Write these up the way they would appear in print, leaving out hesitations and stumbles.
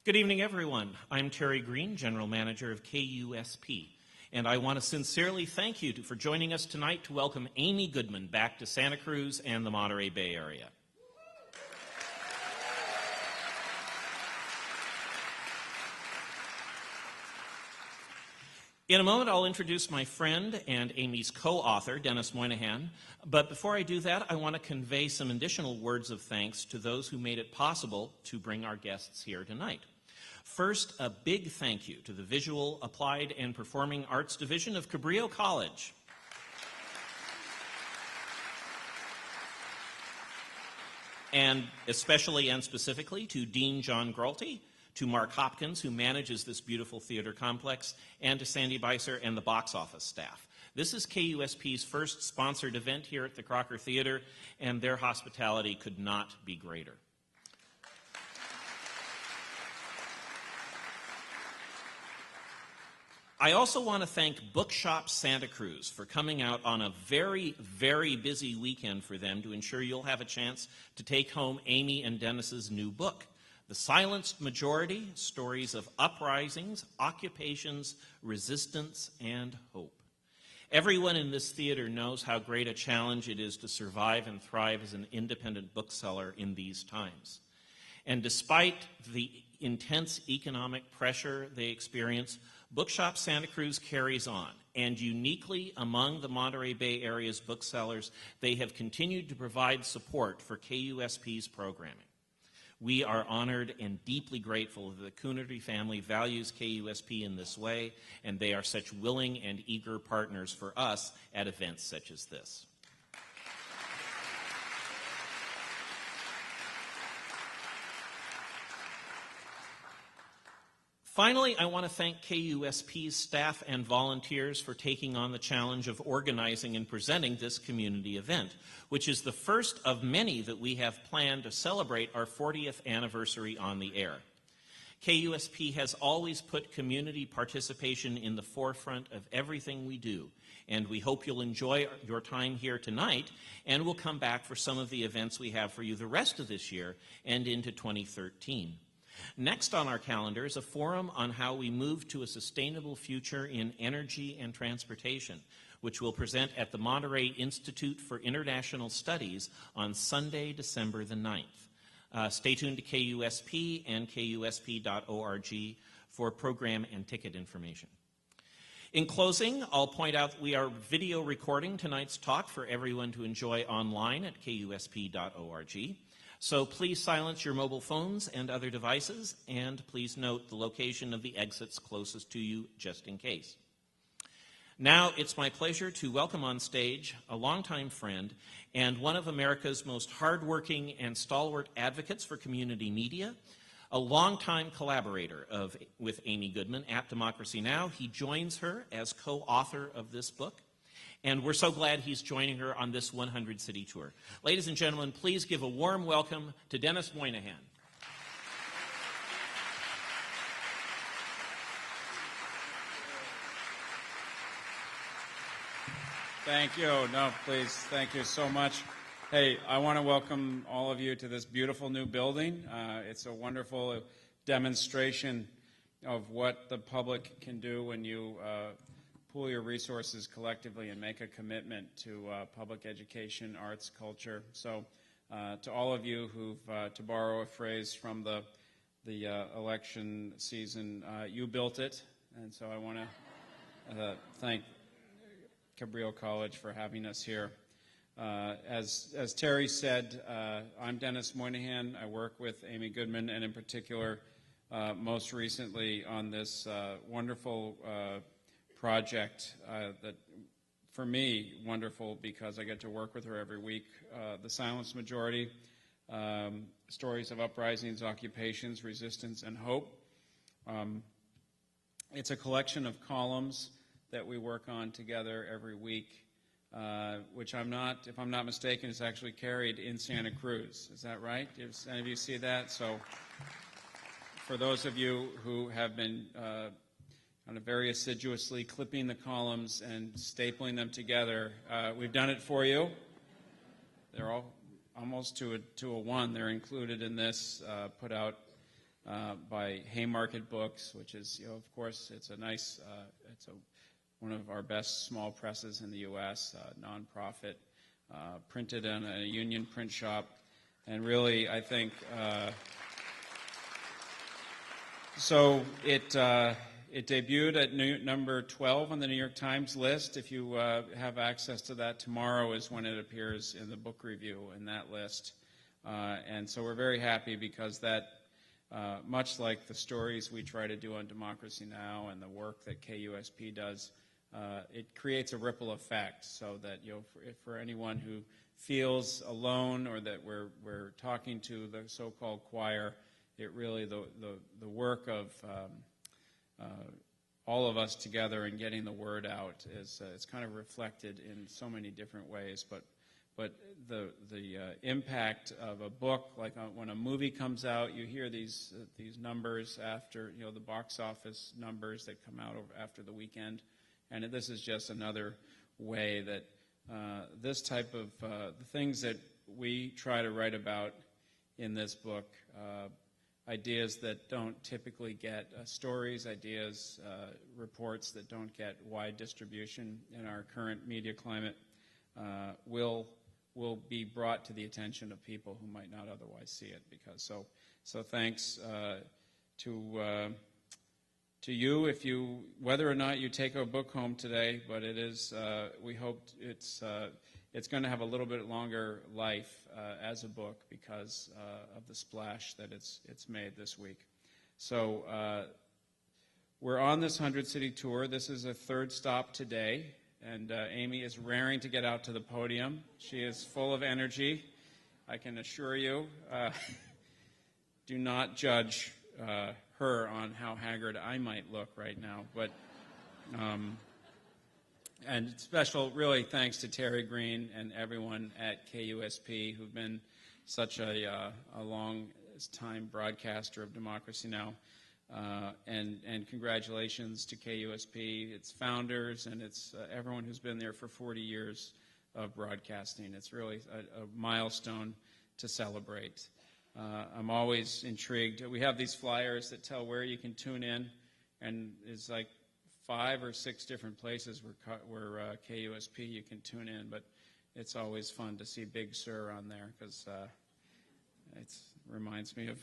Good evening, everyone. I'm Terry Green, General Manager of KUSP, and I want to sincerely thank you for joining us tonight to welcome Amy Goodman back to Santa Cruz and the Monterey Bay Area. In a moment, I'll introduce my friend and Amy's co-author, Denis Moynihan. But before I do that, I want to convey some additional words of thanks to those who made it possible to bring our guests here tonight. First, a big thank you to the Visual, Applied, and Performing Arts Division of Cabrillo College. And especially and specifically to Dean John Gralty, to Mark Hopkins, who manages this beautiful theater complex, and to Sandy Beiser and the box office staff. This is KUSP's first sponsored event here at the Crocker Theater, and their hospitality could not be greater. I also want to thank Bookshop Santa Cruz for coming out on a very, very busy weekend for them to ensure you'll have a chance to take home Amy and Denis's new book, The Silenced Majority, Stories of Uprisings, Occupations, Resistance, and Hope. Everyone in this theater knows how great a challenge it is to survive and thrive as an independent bookseller in these times. And despite the intense economic pressure they experience, Bookshop Santa Cruz carries on, and uniquely among the Monterey Bay Area's booksellers, they have continued to provide support for KUSP's programming. We are honored and deeply grateful that the Coonerty family values KUSP in this way, and they are such willing and eager partners for us at events such as this. Finally, I want to thank KUSP's staff and volunteers for taking on the challenge of organizing and presenting this community event, which is the first of many that we have planned to celebrate our 40th anniversary on the air. KUSP has always put community participation in the forefront of everything we do, and we hope you'll enjoy your time here tonight, and we'll come back for some of the events we have for you the rest of this year and into 2013. Next on our calendar is a forum on how we move to a sustainable future in energy and transportation, which we'll present at the Monterey Institute for International Studies on Sunday, December the 9th. Stay tuned to KUSP and KUSP.org for program and ticket information. In closing, I'll point out that we are video recording tonight's talk for everyone to enjoy online at KUSP.org. So please silence your mobile phones and other devices, and please note the location of the exits closest to you just in case. Now it's my pleasure to welcome on stage a longtime friend and one of America's most hardworking and stalwart advocates for community media, a longtime collaborator with Amy Goodman at Democracy Now! He joins her as co-author of this book, and we're so glad he's joining her on this 100-city tour. Ladies and gentlemen, please give a warm welcome to Denis Moynihan. Thank you. No, please. Thank you so much. Hey, I want to welcome all of you to this beautiful new building. It's a wonderful demonstration of what the public can do when you pool your resources collectively and make a commitment to public education, arts, culture. So to all of you who've, to borrow a phrase from the election season, you built it. And so I want to thank Cabrillo College for having us here. As Terry said, I'm Denis Moynihan. I work with Amy Goodman, and in particular, most recently on this wonderful project that, for me, wonderful because I get to work with her every week, The Silenced Majority, Stories of Uprisings, Occupations, Resistance, and Hope. It's a collection of columns that we work on together every week, which if I'm not mistaken, is actually carried in Santa Cruz. Is that right? Does any of you see that? So for those of you who have been kind of very assiduously clipping the columns and stapling them together, we've done it for you. They're all almost to a one. They're included in this, put out by Haymarket Books, which is, of course, it's a nice, one of our best small presses in the U.S., nonprofit, printed in a union print shop, and really, I think, so it debuted at number 12 on the New York Times list. If you have access to that, tomorrow is when it appears in the book review in that list. And so we're very happy because that, much like the stories we try to do on Democracy Now! And the work that KUSP does, it creates a ripple effect so that, for anyone who feels alone or that we're talking to the so-called choir, it really, the work of all of us together and getting the word out is it's kind of reflected in so many different ways. But the impact of a book, like when a movie comes out, you hear these numbers after, the box office numbers that come out after the weekend, and this is just another way that this type of the things that we try to write about in this book, ideas that don't typically get stories, ideas, reports that don't get wide distribution in our current media climate, will be brought to the attention of people who might not otherwise see it. Because so thanks to you, whether or not you take our book home today, but it is, we hope it's going to have a little bit longer life as a book because of the splash that it's made this week. So we're on this 100-city tour. This is a third stop today, and Amy is raring to get out to the podium. She is full of energy, I can assure you. Do not judge her on how haggard I might look right now, but and special really thanks to Terry Green and everyone at KUSP who've been such a long time broadcaster of Democracy Now! And congratulations to KUSP, its founders, and its everyone who's been there for 40 years of broadcasting. It's really a milestone to celebrate. I'm always intrigued. We have these flyers that tell where you can tune in, and it's like 5 or 6 different places where KUSP you can tune in, but it's always fun to see Big Sur on there because it reminds me of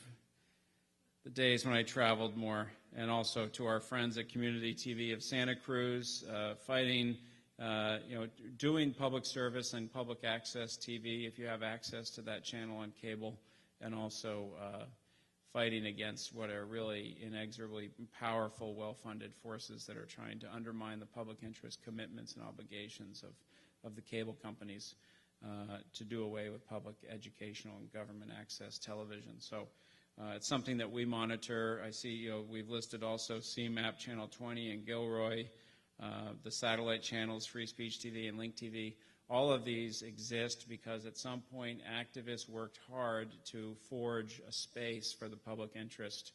the days when I traveled more, and also to our friends at Community TV of Santa Cruz, fighting, doing public service and public access TV if you have access to that channel on cable, and also fighting against what are really inexorably powerful, well-funded forces that are trying to undermine the public interest commitments and obligations of the cable companies to do away with public educational and government access television. So it's something that we monitor. I see, we've listed also CMAP Channel 20 and Gilroy, the satellite channels, Free Speech TV and Link TV. All of these exist because at some point activists worked hard to forge a space for the public interest,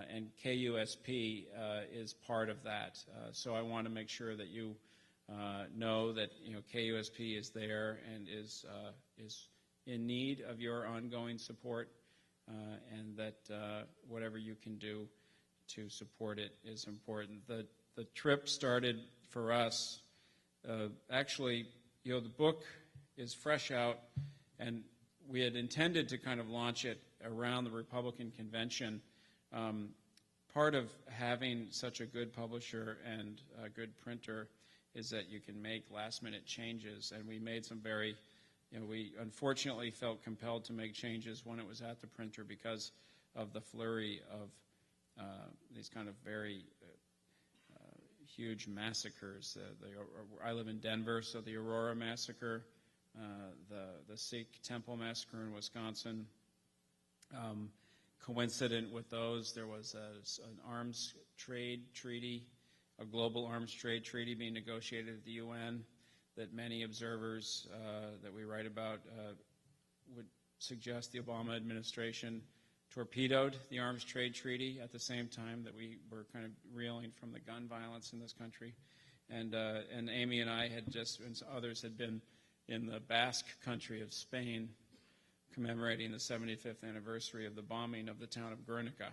and KUSP is part of that. So I want to make sure that you know that KUSP is there and is in need of your ongoing support, and that whatever you can do to support it is important. The trip started for us actually. The book is fresh out, and we had intended to kind of launch it around the Republican convention. Part of having such a good publisher and a good printer is that you can make last-minute changes, and we made some very, we unfortunately felt compelled to make changes when it was at the printer because of the flurry of these kind of very huge massacres. I live in Denver, so the Aurora massacre, the Sikh temple massacre in Wisconsin. Coincident with those, there was an arms trade treaty, a global arms trade treaty being negotiated at the UN that many observers that we write about would suggest the Obama administration torpedoed the arms trade treaty at the same time that we were kind of reeling from the gun violence in this country. And Amy and I had just, and others had been in the Basque country of Spain commemorating the 75th anniversary of the bombing of the town of Guernica.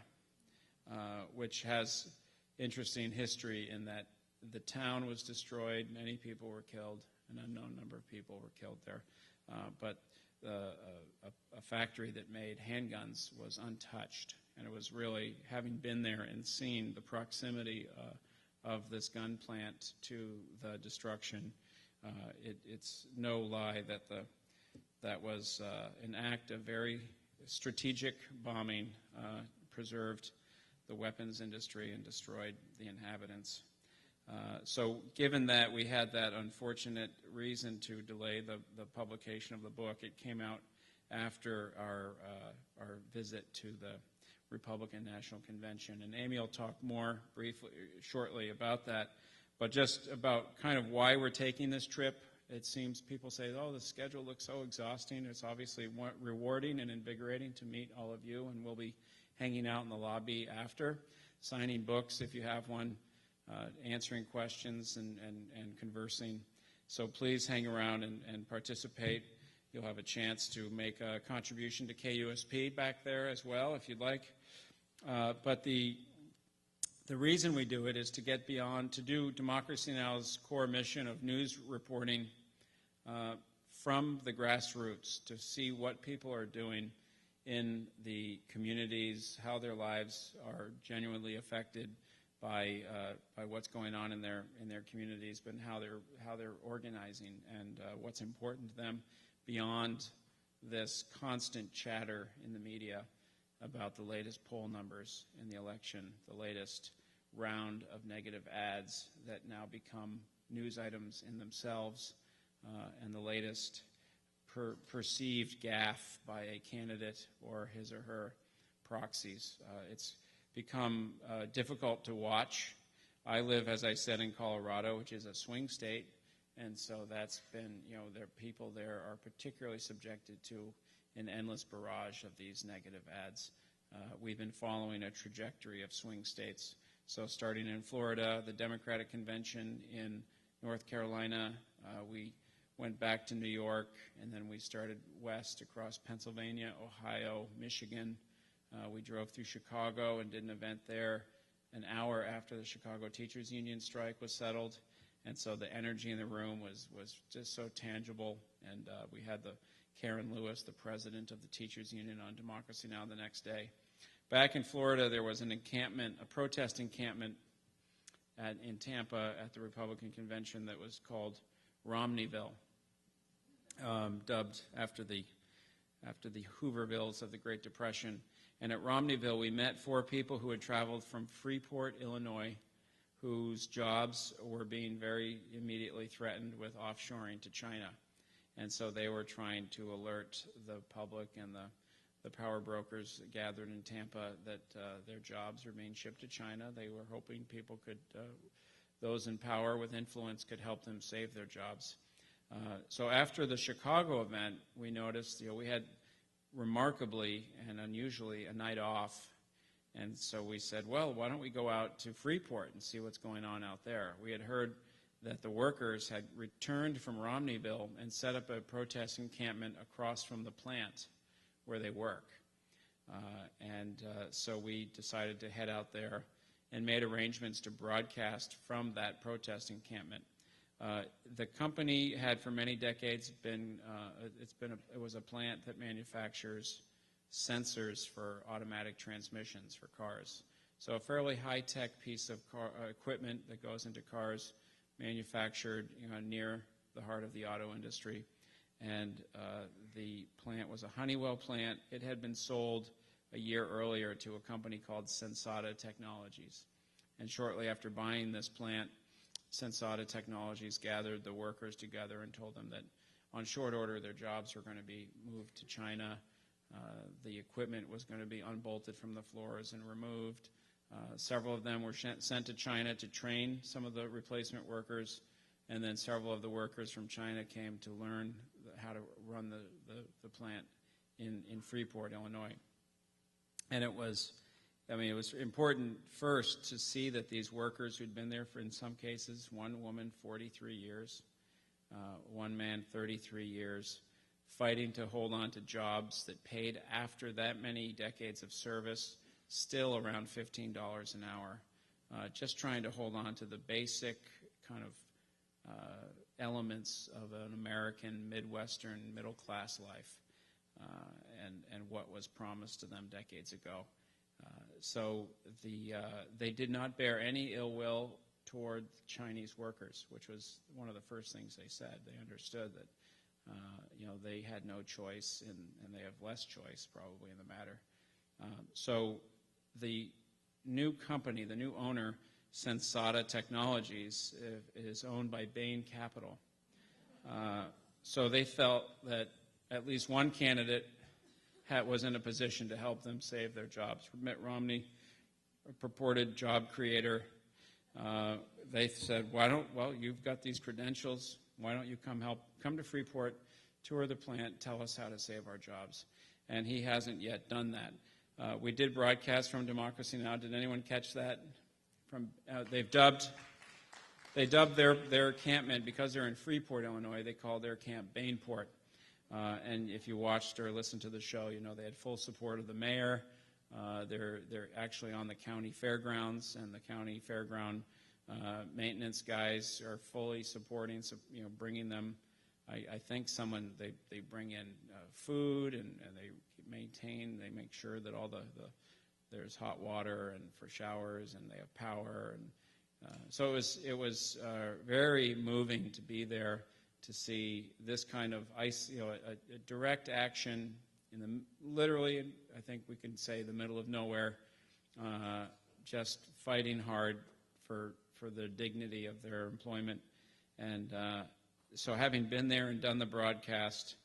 which has interesting history in that the town was destroyed, many people were killed, an unknown number of people were killed there, but a factory that made handguns was untouched, and it was really, having been there and seen the proximity of this gun plant to the destruction, it's no lie that that was an act of very strategic bombing, preserved the weapons industry and destroyed the inhabitants. So given that we had that unfortunate reason to delay the publication of the book, it came out after our visit to the Republican National Convention. And Amy will talk more shortly about that. But just about kind of why we're taking this trip, it seems people say, oh, the schedule looks so exhausting. It's obviously rewarding and invigorating to meet all of you, and we'll be hanging out in the lobby after, signing books if you have one, answering questions and conversing. So please hang around and participate. You'll have a chance to make a contribution to KUSP back there as well if you'd like. But the reason we do it is to get beyond, to do Democracy Now!'s core mission of news reporting from the grassroots, to see what people are doing in the communities, how their lives are genuinely affected by what's going on in their communities, but how they're organizing and what's important to them beyond this constant chatter in the media about the latest poll numbers in the election, the latest round of negative ads that now become news items in themselves, and the latest perceived gaffe by a candidate or his or her proxies. It's become difficult to watch. I live, as I said, in Colorado, which is a swing state, and so that's been, people there are particularly subjected to an endless barrage of these negative ads. We've been following a trajectory of swing states. So starting in Florida, the Democratic Convention in North Carolina, we went back to New York, and then we started west across Pennsylvania, Ohio, Michigan. We drove through Chicago and did an event there an hour after the Chicago Teachers Union strike was settled. And so the energy in the room was just so tangible. And we had Karen Lewis, the president of the Teachers Union, on Democracy Now! The next day. Back in Florida, there was an encampment, a protest encampment in Tampa at the Republican Convention that was called Romneyville, dubbed after the Hoovervilles of the Great Depression. And at Romneyville, we met 4 people who had traveled from Freeport, Illinois, whose jobs were being very immediately threatened with offshoring to China. And so they were trying to alert the public and the power brokers gathered in Tampa that their jobs were being shipped to China. They were hoping people could, those in power with influence, could help them save their jobs. So after the Chicago event, we noticed, we had remarkably and unusually a night off. And so we said, well, why don't we go out to Freeport and see what's going on out there? We had heard that the workers had returned from Romneyville and set up a protest encampment across from the plant where they work. So we decided to head out there and made arrangements to broadcast from that protest encampment. The company had for many decades it was a plant that manufactures sensors for automatic transmissions for cars. So a fairly high-tech piece of equipment that goes into cars, manufactured near the heart of the auto industry. And the plant was a Honeywell plant. It had been sold a year earlier to a company called Sensata Technologies. And shortly after buying this plant, Sensata Technologies gathered the workers together and told them that on short order their jobs were going to be moved to China. The equipment was going to be unbolted from the floors and removed. Several of them were sent to China to train some of the replacement workers, and then several of the workers from China came to learn how to run the plant in Freeport, Illinois. And it was important first to see that these workers who'd been there for, in some cases, one woman 43 years, one man 33 years, fighting to hold on to jobs that paid after that many decades of service, still around $15 an hour, just trying to hold on to the basic kind of elements of an American Midwestern middle-class life and what was promised to them decades ago. So they did not bear any ill will toward Chinese workers, which was one of the first things they said. They understood that they had no choice, and they have less choice probably in the matter. So the new company, the new owner, Sensata Technologies, is owned by Bain Capital. So they felt that at least one candidate was in a position to help them save their jobs. Mitt Romney, a purported job creator, they said, well, you've got these credentials. Why don't you come to Freeport, tour the plant, tell us how to save our jobs? And he hasn't yet done that. We did broadcast from Democracy Now! Did anyone catch that? They dubbed their encampment, because they're in Freeport, Illinois, they called their camp Bainport. And if you watched or listened to the show, they had full support of the mayor. They're actually on the county fairgrounds, and the county fairground maintenance guys are fully supporting, bringing them. I think they bring in food, and they make sure that all there's hot water and for showers, and they have power, and so it was very moving to be there to see this kind of a direct action in literally, I think we can say, the middle of nowhere, just fighting hard for the dignity of their employment. And so having been there and done the broadcast,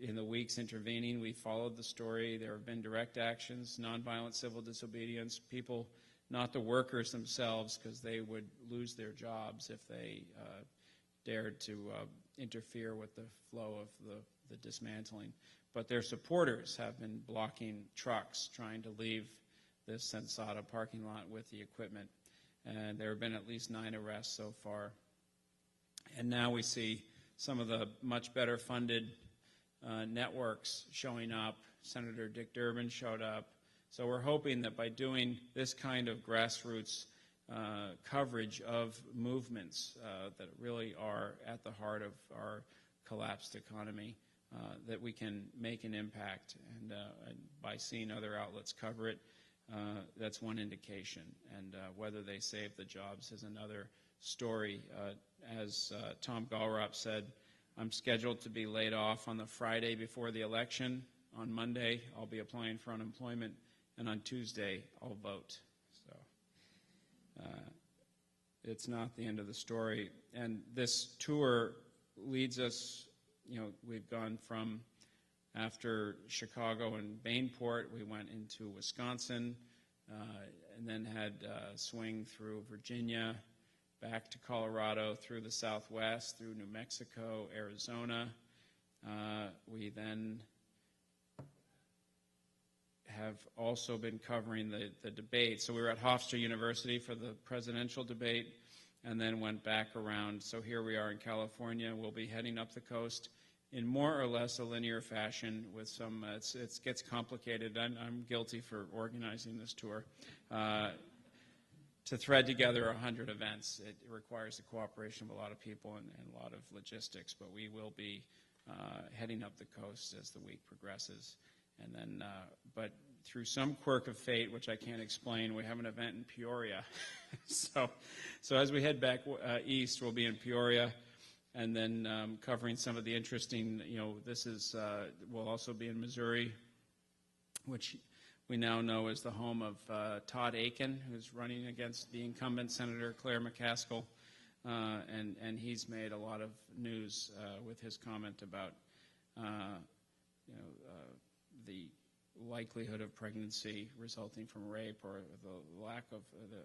in the weeks intervening, we followed the story. There have been direct actions, nonviolent civil disobedience, people, not the workers themselves, because they would lose their jobs if they dared to interfere with the flow of the dismantling. But their supporters have been blocking trucks trying to leave this Sensata parking lot with the equipment. And there have been at least 9 arrests so far. And now we see some of the much better funded networks showing up. Senator Dick Durbin showed up. So we're hoping that by doing this kind of grassroots coverage of movements that really are at the heart of our collapsed economy, that we can make an impact. And by seeing other outlets cover it, that's one indication. And whether they save the jobs is another story. As Tom Gallrop said, I'm scheduled to be laid off on the Friday before the election. On Monday, I'll be applying for unemployment, and on Tuesday, I'll vote. So it's not the end of the story. And this tour leads us, we've gone from, after Chicago and Bainport, we went into Wisconsin, and then had a swing through Virginia, back to Colorado, through the Southwest, through New Mexico, Arizona. We then have also been covering the debate. So we were at Hofstra University for the presidential debate, and then went back around. So here we are in California. We'll be heading up the coast in more or less a linear fashion with some, it gets complicated. I'm guilty for organizing this tour. To thread together 100 events, it requires the cooperation of a lot of people and a lot of logistics, but we will be heading up the coast as the week progresses. And then, but through some quirk of fate, which I can't explain, we have an event in Peoria. so as we head back east, we'll be in Peoria, and then covering some of the interesting, we'll also be in Missouri, which we now know is the home of Todd Akin, who's running against the incumbent Senator Claire McCaskill, and he's made a lot of news with his comment about the likelihood of pregnancy resulting from rape, or the lack of the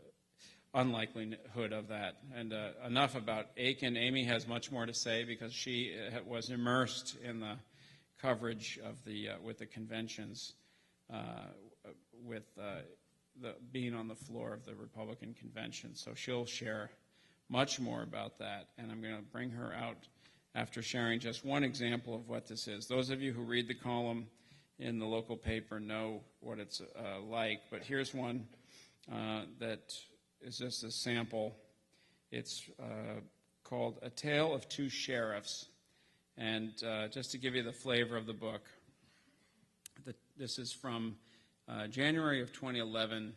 unlikelihood of that. And enough about Akin. Amy has much more to say because she was immersed in the coverage of with the conventions, with being on the floor of the Republican convention. So she'll share much more about that, and I'm going to bring her out after sharing just one example of what this is. Those of you who read the column in the local paper know what it's like, but here's one that is just a sample. It's called A Tale of Two Sheriffs. And just to give you the flavor of the book, this is from January of 2011,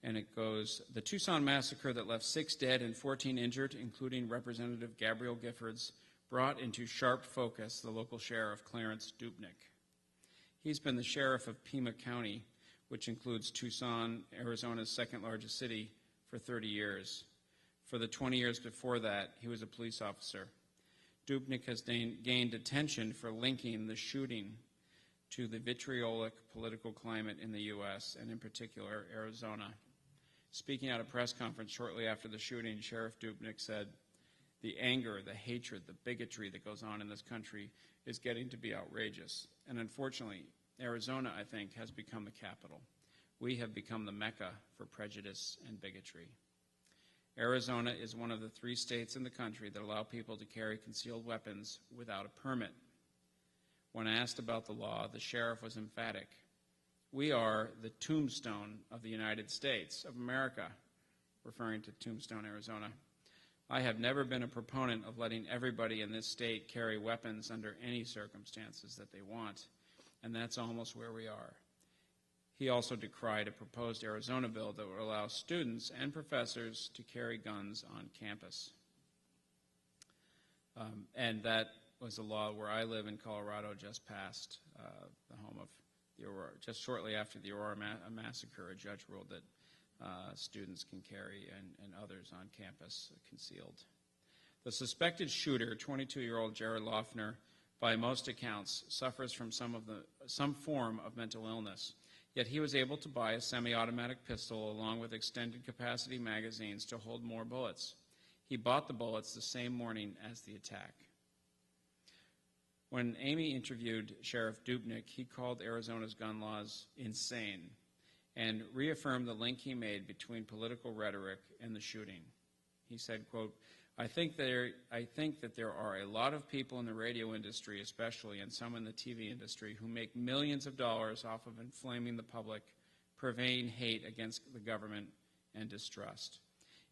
and it goes, the Tucson massacre that left 6 dead and 14 injured, including Representative Gabrielle Giffords, brought into sharp focus the local sheriff, Clarence Dupnick. He's been the sheriff of Pima County, which includes Tucson, Arizona's second largest city, for 30 years. For the 20 years before that, he was a police officer. Dupnick has gained attention for linking the shooting to the vitriolic political climate in the U.S., and in particular, Arizona. Speaking at a press conference shortly after the shooting, Sheriff Dupnick said, the anger, the hatred, the bigotry that goes on in this country is getting to be outrageous. And unfortunately, Arizona, I think, has become the capital. We have become the mecca for prejudice and bigotry. Arizona is one of the 3 states in the country that allow people to carry concealed weapons without a permit. When asked about the law, the sheriff was emphatic. We are the tombstone of the United States of America, referring to Tombstone, Arizona. I have never been a proponent of letting everybody in this state carry weapons under any circumstances that they want, and that's almost where we are. He also decried a proposed Arizona bill that would allow students and professors to carry guns on campus. And that was a law where I live in Colorado just passed, the home of the Aurora. Just shortly after the Aurora massacre, a judge ruled that students can carry and others on campus concealed. The suspected shooter, 22-year-old Jared Loeffner, by most accounts, suffers from some form of mental illness. Yet he was able to buy a semi-automatic pistol along with extended capacity magazines to hold more bullets. He bought the bullets the same morning as the attack. When Amy interviewed Sheriff Dupnick, he called Arizona's gun laws insane and reaffirmed the link he made between political rhetoric and the shooting. He said, quote, I think that there are a lot of people in the radio industry, especially, and some in the TV industry, who make millions of dollars off of inflaming the public, purveying hate against the government and distrust.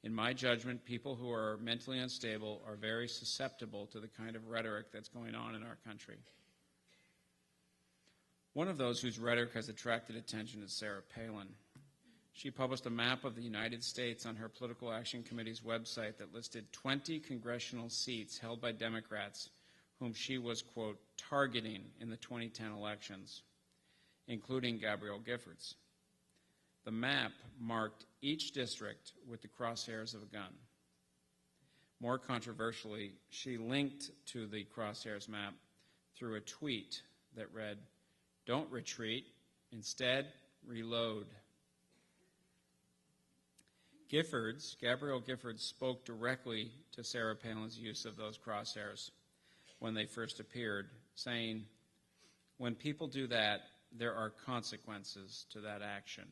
In my judgment, people who are mentally unstable are very susceptible to the kind of rhetoric that's going on in our country. One of those whose rhetoric has attracted attention is Sarah Palin. She published a map of the United States on her Political Action Committee's website that listed 20 congressional seats held by Democrats whom she was, quote, targeting in the 2010 elections, including Gabrielle Giffords. The map marked each district with the crosshairs of a gun. More controversially, she linked to the crosshairs map through a tweet that read, don't retreat, instead reload. Gabrielle Giffords spoke directly to Sarah Palin's use of those crosshairs when they first appeared, saying, when people do that, there are consequences to that action.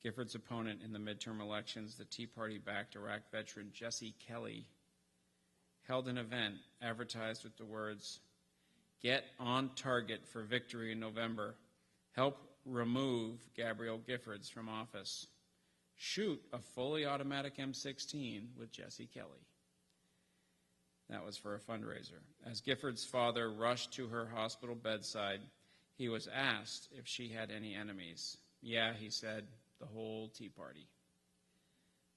Giffords' opponent in the midterm elections, the Tea Party-backed Iraq veteran Jesse Kelly, held an event advertised with the words, get on target for victory in November, help remove Gabrielle Giffords from office. Shoot a fully automatic M16 with Jesse Kelly. That was for a fundraiser. As Giffords' father rushed to her hospital bedside, he was asked if she had any enemies. Yeah, he said, the whole Tea Party.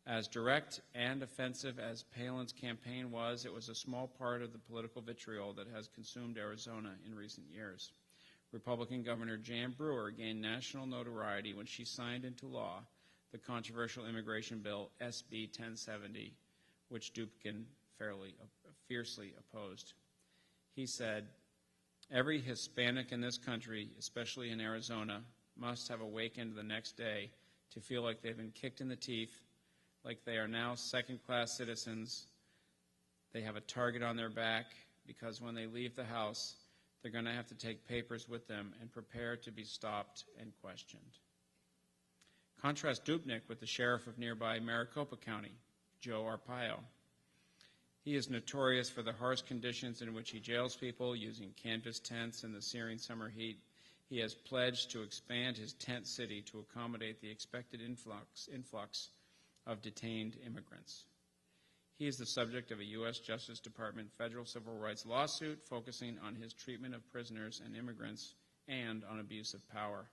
As direct and offensive as Palin's campaign was, it was a small part of the political vitriol that has consumed Arizona in recent years. Republican Governor Jan Brewer gained national notoriety when she signed into law the controversial immigration bill, SB 1070, which Dupnick fiercely opposed. He said, every Hispanic in this country, especially in Arizona, must have awakened the next day to feel like they've been kicked in the teeth, like they are now second-class citizens. They have a target on their back because when they leave the house, they're going to have to take papers with them and prepare to be stopped and questioned. Contrast Dupnick with the sheriff of nearby Maricopa County, Joe Arpaio. He is notorious for the harsh conditions in which he jails people using canvas tents in the searing summer heat he has pledged to expand his tent city to accommodate the expected influx of detained immigrants. He is the subject of a U.S. Justice Department federal civil rights lawsuit focusing on his treatment of prisoners and immigrants and on abuse of power.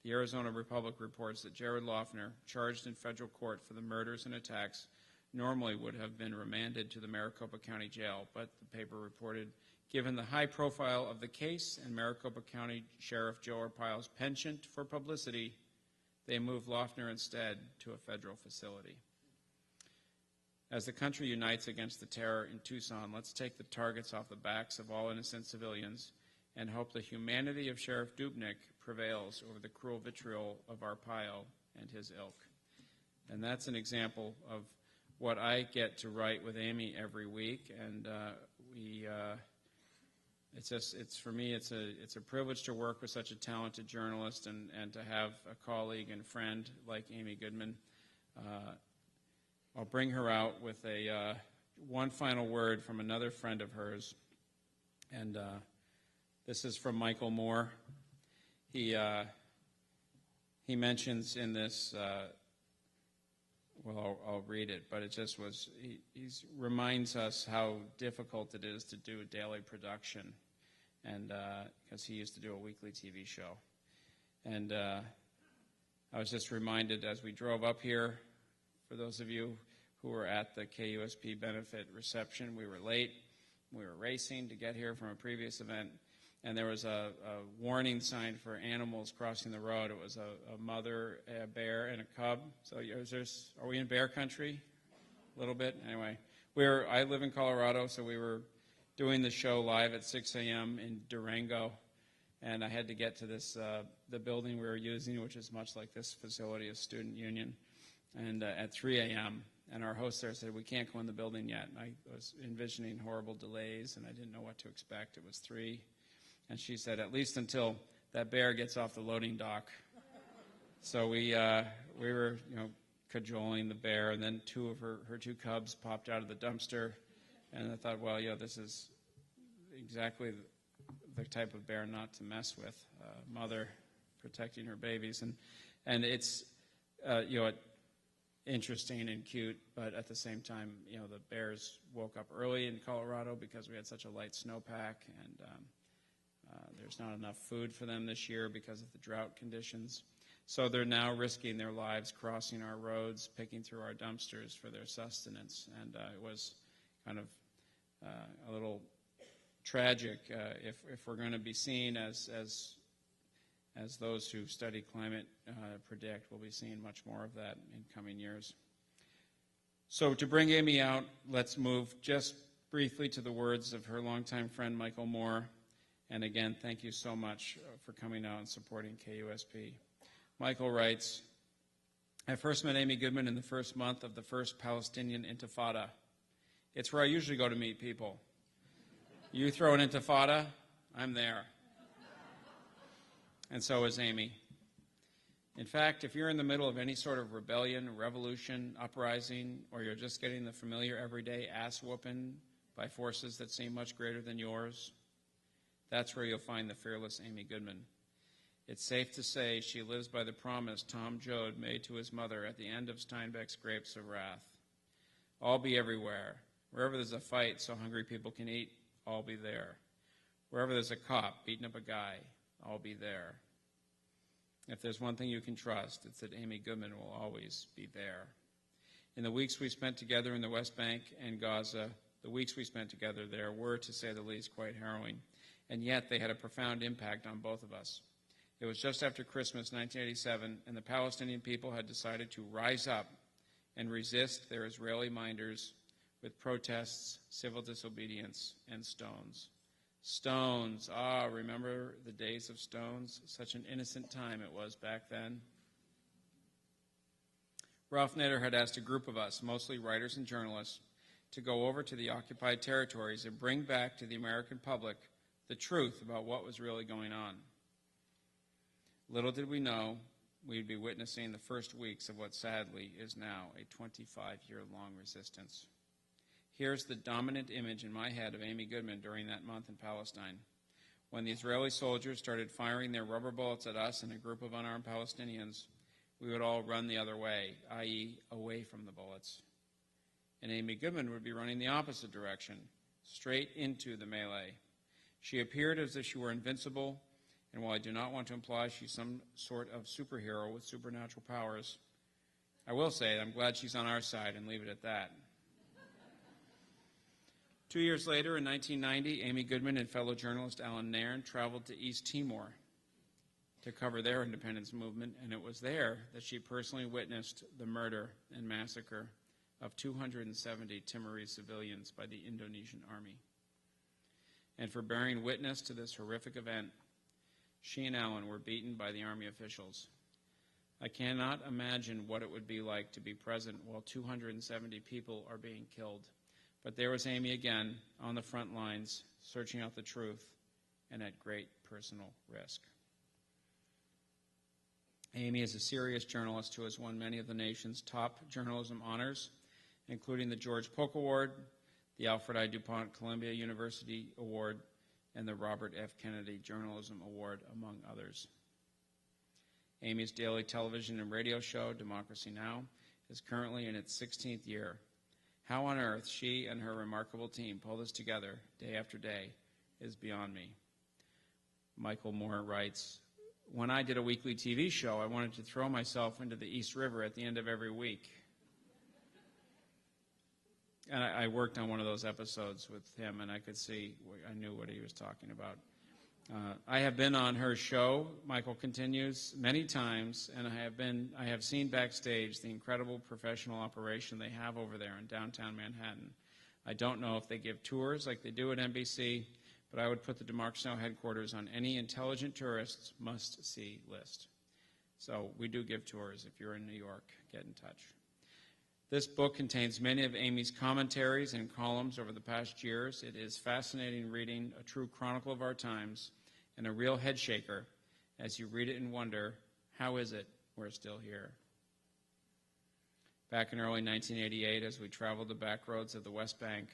The Arizona Republic reports that Jared Loughner, charged in federal court for the murders and attacks, normally would have been remanded to the Maricopa County Jail, but the paper reported, given the high profile of the case and Maricopa County Sheriff Joe Arpaio's penchant for publicity, they moved Loughner instead to a federal facility. As the country unites against the terror in Tucson, let's take the targets off the backs of all innocent civilians and hope the humanity of Sheriff Dubnik prevails over the cruel vitriol of Arpaio and his ilk. And that's an example of what I get to write with Amy every week, and for me, it's a privilege to work with such a talented journalist and to have a colleague and friend like Amy Goodman. I'll bring her out with one final word from another friend of hers, and this is from Michael Moore. He mentions in this, I'll read it, but it just was, he reminds us how difficult it is to do a daily production, and because he used to do a weekly TV show. And I was just reminded as we drove up here, for those of you who were at the KUSP benefit reception, we were late. We were racing to get here from a previous event, and there was a warning sign for animals crossing the road. It was a mother, a bear, and a cub. So are we in bear country? A little bit? Anyway, I live in Colorado, so we were doing the show live at 6 a.m. in Durango, and I had to get to the building we were using, which is much like this facility, a student union, and at 3 a.m., and our host there said, we can't go in the building yet. And I was envisioning horrible delays, and I didn't know what to expect. It was 3. And she said, at least until that bear gets off the loading dock. So we were, cajoling the bear, and then 2 of her 2 cubs popped out of the dumpster. And I thought, well, this is exactly the type of bear not to mess with, mother protecting her babies. And it's, interesting and cute, but at the same time, the bears woke up early in Colorado because we had such a light snowpack, and there's not enough food for them this year because of the drought conditions. So they're now risking their lives crossing our roads, picking through our dumpsters for their sustenance, and it was kind of a little tragic if we're going to be seen as those who study climate predict. We'll be seeing much more of that in coming years. So to bring Amy out, let's move just briefly to the words of her longtime friend Michael Moore. And again, thank you so much for coming out and supporting KUSP. Michael writes, I first met Amy Goodman in the first month of the first Palestinian Intifada. It's where I usually go to meet people. You throw an Intifada, I'm there. And so is Amy. In fact, if you're in the middle of any sort of rebellion, revolution, uprising, or you're just getting the familiar everyday ass-whooping by forces that seem much greater than yours, that's where you'll find the fearless Amy Goodman. It's safe to say she lives by the promise Tom Joad made to his mother at the end of Steinbeck's Grapes of Wrath. I'll be everywhere. Wherever there's a fight so hungry people can eat, I'll be there. Wherever there's a cop beating up a guy, I'll be there. If there's one thing you can trust, it's that Amy Goodman will always be there. In the weeks we spent together in the West Bank and Gaza, the weeks we spent together there were, to say the least, quite harrowing. And yet they had a profound impact on both of us. It was just after Christmas 1987, and the Palestinian people had decided to rise up and resist their Israeli minders with protests, civil disobedience, and stones. Stones. Remember the days of stones? Such an innocent time it was back then. Ralph Nader had asked a group of us, mostly writers and journalists, to go over to the occupied territories and bring back to the American public the truth about what was really going on. Little did we know we'd be witnessing the first weeks of what sadly is now a 25-year-long resistance. Here's the dominant image in my head of Amy Goodman during that month in Palestine. when the Israeli soldiers started firing their rubber bullets at us and a group of unarmed Palestinians, we would all run the other way, i.e., away from the bullets. And Amy Goodman would be running the opposite direction, straight into the melee. She appeared as if she were invincible, and while I do not want to imply she's some sort of superhero with supernatural powers, I will say I'm glad she's on our side and leave it at that. 2 years later, in 1990, Amy Goodman and fellow journalist Alan Nairn traveled to East Timor to cover their independence movement, and it was there that she personally witnessed the murder and massacre of 270 Timorese civilians by the Indonesian army. And for bearing witness to this horrific event, she and Alan were beaten by the army officials. I cannot imagine what it would be like to be present while 270 people are being killed. But there was Amy again, on the front lines, searching out the truth, and at great personal risk. Amy is a serious journalist who has won many of the nation's top journalism honors, including the George Polk Award, the Alfred I. DuPont Columbia University Award, and the Robert F. Kennedy Journalism Award, among others. Amy's daily television and radio show, Democracy Now!, is currently in its 16th year. How on earth she and her remarkable team pull this together day after day is beyond me. Michael Moore writes, "When I did a weekly TV show, I wanted to throw myself into the East River at the end of every week." And I worked on one of those episodes with him, and I could see, I knew what he was talking about. I have been on her show, Michael continues, many times, and I have seen backstage the incredible professional operation they have over there in downtown Manhattan. I don't know if they give tours like they do at NBC, but I would put the Democracy Now! Headquarters on any intelligent tourist's must-see list. So we do give tours. If you're in New York, get in touch. This book contains many of Amy's commentaries and columns over the past years. It is fascinating reading, a true chronicle of our times, and a real head shaker as you read it and wonder, how is it we're still here? Back in early 1988, as we traveled the back roads of the West Bank,